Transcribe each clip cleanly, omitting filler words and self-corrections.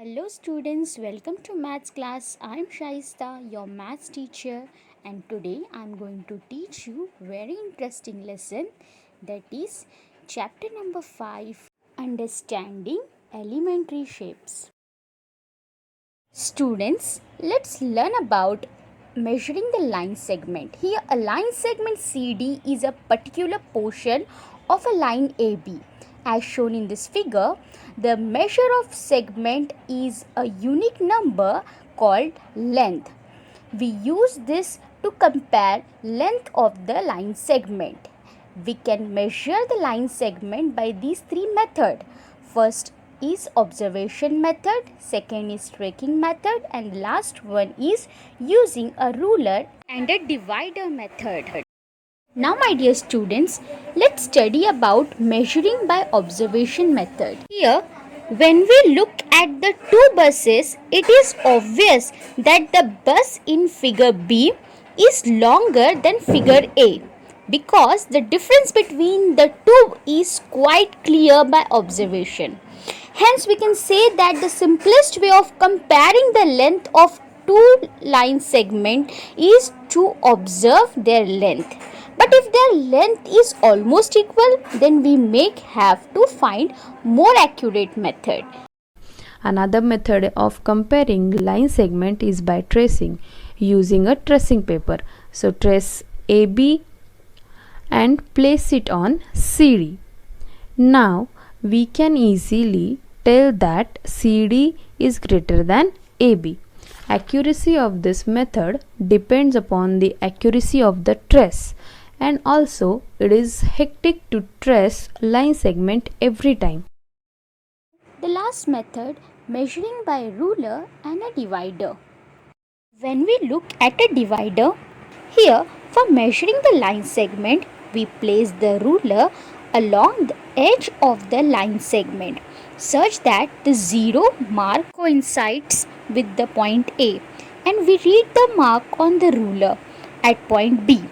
Hello students, welcome to maths class. I'm Shaista, your maths teacher, and today I'm going to teach you very interesting lesson, that is chapter number 5, understanding elementary shapes. Students, let's learn about measuring the line segment. Here a line segment CD is a particular portion of a line AB. As shown in this figure, the measure of segment is a unique number called length. We use this to compare length of the line segment. We can measure the line segment by these three methods. First is observation method, second is tracking method, and last one is using a ruler and a divider method. Now my dear students, let's study about measuring by observation method. Here, when we look at the two buses, it is obvious that the bus in figure B is longer than figure A because the difference between the two is quite clear by observation. Hence, we can say that the simplest way of comparing the length of two line segment is to observe their length. But if their length is almost equal, then we may have to find more accurate method. Another method of comparing line segment is by tracing using a tracing paper. So trace AB and place it on CD. Now we can easily tell that CD is greater than AB. Accuracy of this method depends upon the accuracy of the trace, and also it is hectic to trace line segment every time. The last method, measuring by ruler and a divider. When we look at a divider, here for measuring the line segment, we place the ruler along the edge of the line segment such that the zero mark coincides with the point A, and we read the mark on the ruler at point B.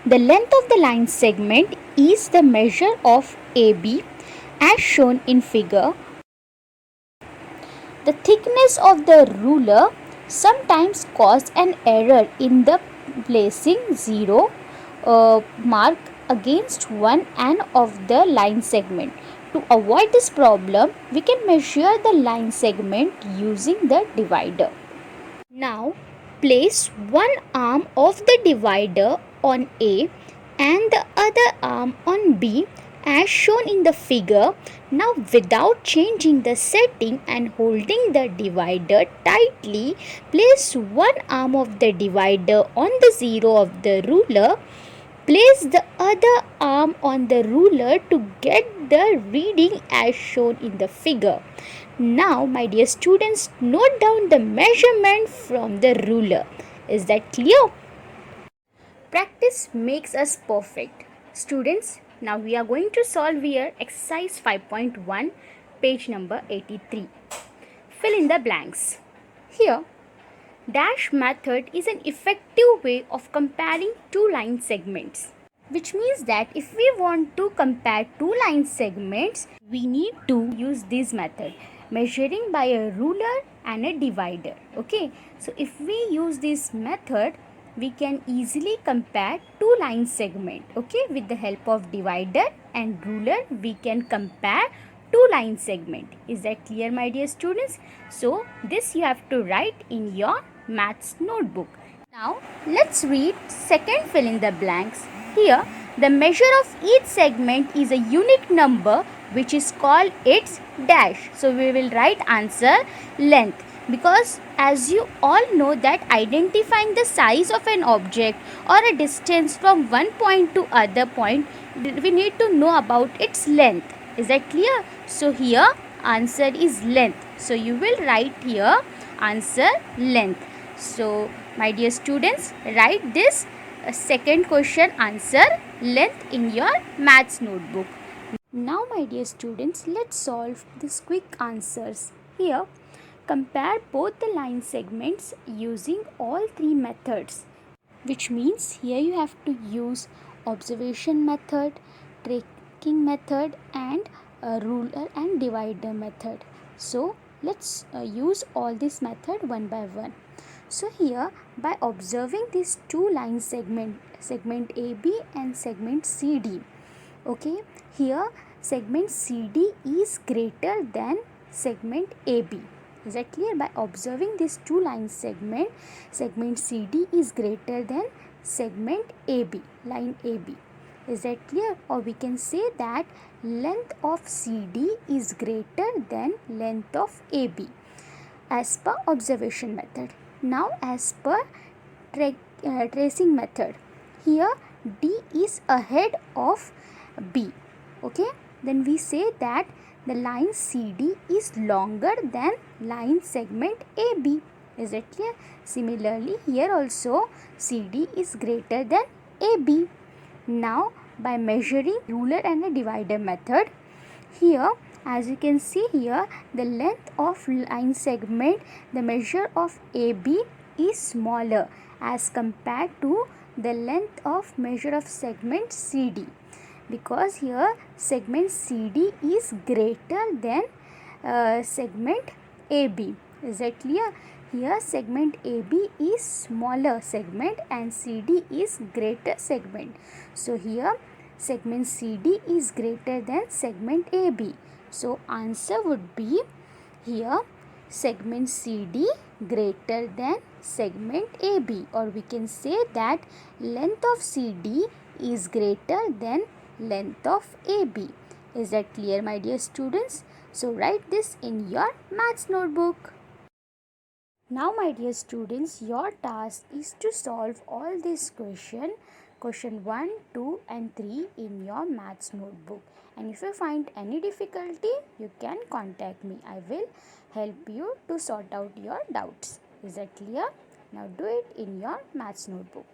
The length of the line segment is the measure of AB as shown in figure. The thickness of the ruler sometimes cause an error in the placing zero mark against one end of the line segment. To avoid this problem, we can measure the line segment using the divider. Now, place one arm of the divider on A and the other arm on B as shown in the figure. Now, without changing the setting and holding the divider tightly, place one arm of the divider on the zero of the ruler. Place the other arm on the ruler to get the reading as shown in the figure. Now, my dear students, note down the measurement from the ruler. Is that clear? Practice makes us perfect. Students, now we are going to solve here exercise 5.1, page number 83. Fill in the blanks. Here, dash method is an effective way of comparing two line segments, which means that if we want to compare two line segments, we need to use this method, measuring by a ruler and a divider. Okay, so if we use this method, we can easily compare two line segment. Okay, with the help of divider and ruler, we can compare two line segment. Is that clear, my dear students? So this you have to write in your maths notebook. Now let's read second fill in the blanks. Here the measure of each segment is a unique number which is called its dash. So we will write answer length, because as you all know that identifying the size of an object or a distance from one point to other point, we need to know about its length. Is that clear? So here answer is length. So you will write here answer length. So my dear students, write this second question answer length in your maths notebook. Now my dear students, let's solve these quick answers. Here, compare both the line segments using all three methods, which means here you have to use observation method, tracking method, and ruler and divider method. So Let's use all this method one by one. So here, by observing these two line segment AB and segment CD, okay, here segment CD is greater than segment AB. Is that clear? By observing these two line segment CD is greater than segment AB, line AB. Is that clear? Or we can say that length of CD is greater than length of AB as per observation method. Now as per tracing method, here D is ahead of B. Okay, then we say that the line CD is longer than line segment AB. Is it clear? Similarly, here also CD is greater than AB. Now by measuring ruler and a divider method, here as you can see here, the length of line segment, the measure of AB is smaller as compared to the length of measure of segment CD, because here segment CD is greater than segment AB. Is that clear? Here segment AB is smaller segment and CD is greater segment. So here segment CD is greater than segment AB. So answer would be here segment CD greater than segment AB, or we can say that length of CD is greater than length of AB. Is that clear, my dear students? So write this in your maths notebook. Now my dear students, your task is to solve all this question 1, 2 and 3 in your maths notebook. And if you find any difficulty, you can contact me. I will help you to sort out your doubts. Is that clear? Now do it in your maths notebook.